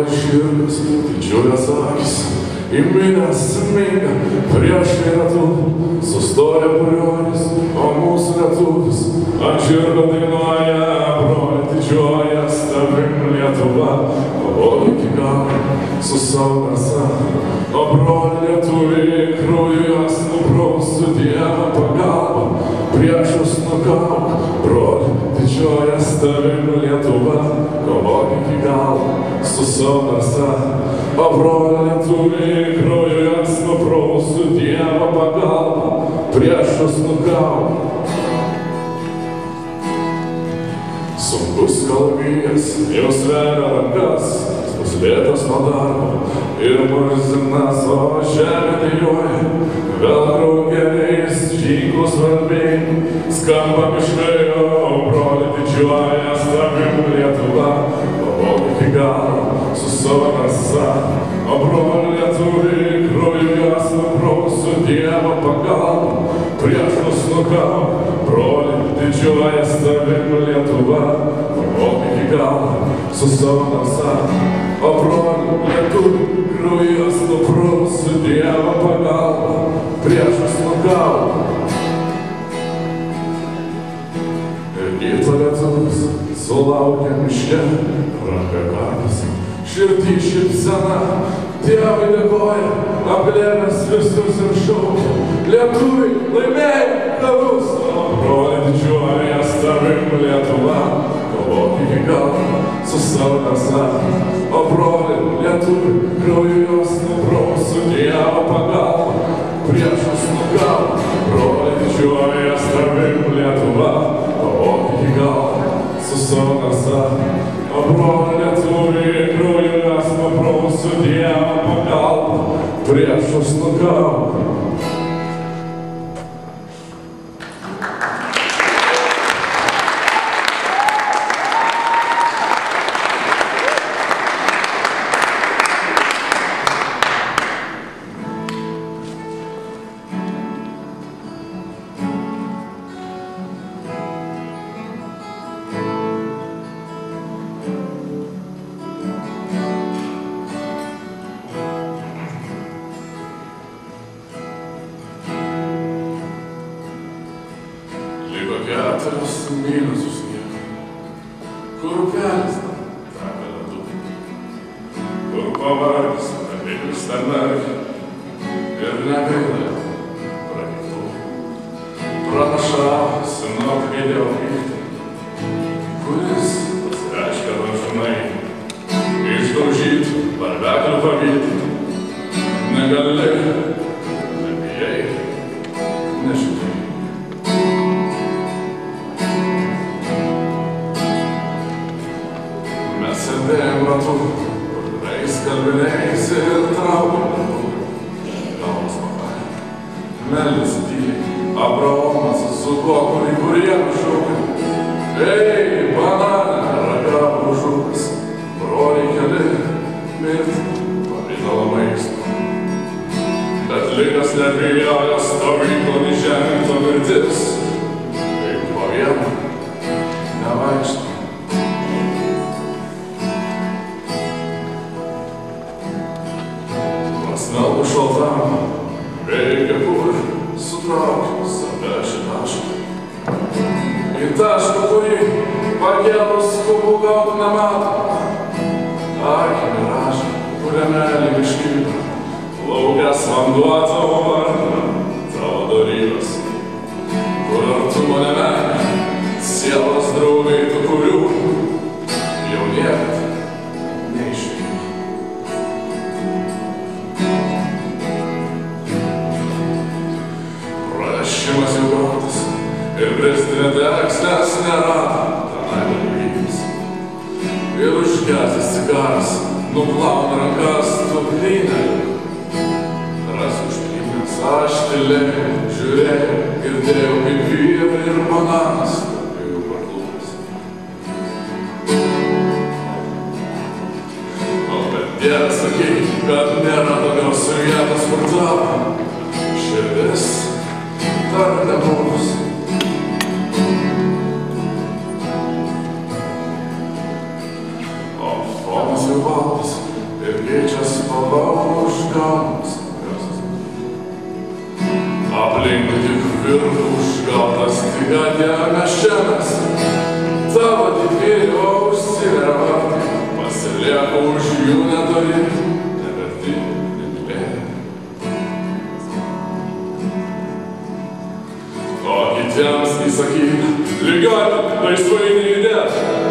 Broliai širdis, didžiulės akis, į minę sminga, prieš lietų sustoja burionis, o mūsų lietuvis ant žirgo dainuoja, broliai didžiuojas tavim Lietuva, kovoja iki galo su savo drąsa, o broliai lietuviai krauju juos nupraustų Dievo pagalba, priešus nukauk, broliai didžiuojas tavim Lietuva, kovoja iki galo su savo drąsa, o broliai lietuviai krauju juos nupraustų Dievo pagalba, priešus nukauk. Sunkus kalavijas jau sveria rankas, puslėtas nuo darbo ir murzinas, o žemė dejuoja, vėl kraugeriais žyklus varbiai, skamba miškai, o broliai didžiuojas tavim Lietuva, kovok iki galo su savo drąsa, o broliai lietuviai krauju juos nupraustų Dievo pagalba, priešus nukauk, broliai didžiuojas tavim Lietuva, kovok iki galo su savo drąsa, o broliai lietuviai krauju juos nupraustų Dievo pagalba, priešus nukauk. Ir kito lietuvis sulaukia miške, ranka kartas, širdį šypsena, Dievui dėkoja, apglėbęs visus ir šaukia, lietuviai laimėjo karus, o broliai didžiuojas tavim Lietuva, kovok iki galo su savo drąsa, o broliai lietuviai krauju juos nupraustų Dievo pagalba, priešus nukauk, broliai didžiuojas tavim Lietuva, kovok iki galo su savo drąsa, o broliai lietuviai krauju juos nupraustų Dievo pagalba, priešus nukauk. Keturios mylios už sniegą, kur upelis teka ledu, kur pavargęs apėlis ten merkia ir negaila prakeiktų. Pranašavo sinoptikė dėl pyktį, kuris pasireiškia dažnai, išdaužytų varveklių pavydį, negali, nebijai, nežiūrėjai. Sėdėjom ratu, kuriais kalbiniais ir traukėm galvos pakalį. Meldėsi tyliai, Abraomas su tuo, kurį kurieną šaukė. Ei, banane, ragavo žukas, broliai keli, mirti, pavidalo maisto. Bet ligas nebijojo stovyklon įžeminto mirtis, kaip po vieną nevaikšto. Smelbu šaltam, veikia kur, sutraukiu save šį tašką. Į tašką, kurį pakėlus skubų gaut nemato. Akį miražą, kuriame lyg iškyla, laukęs vanduo tavo vardą, tavo dorybės. Kur artumo nemenė, sielos draugai tų kurių, jau niekad neišvyko. Pranešimas jau gautas ir bristinė tekstės nerado tenai dalyvis. Ir užgesęs cigaras nuplauna rankas tuplinę. Ras užplinęs aš tylėjau, žiūrėjau, girdėjau kaip vyrai ir bananas jų parklūpas. O bet Dieve sakyk, kad nėra tokios vietos kur tavo širdis dar nebuvus. O fonas jau baltas, Atėjome šiandien, tavo didvyrio užsiveria vartai, pasilieka už jų netoli, neverti, nemylėti. O kitiems įsakyk, lygiuoti, laisvai nejudėti.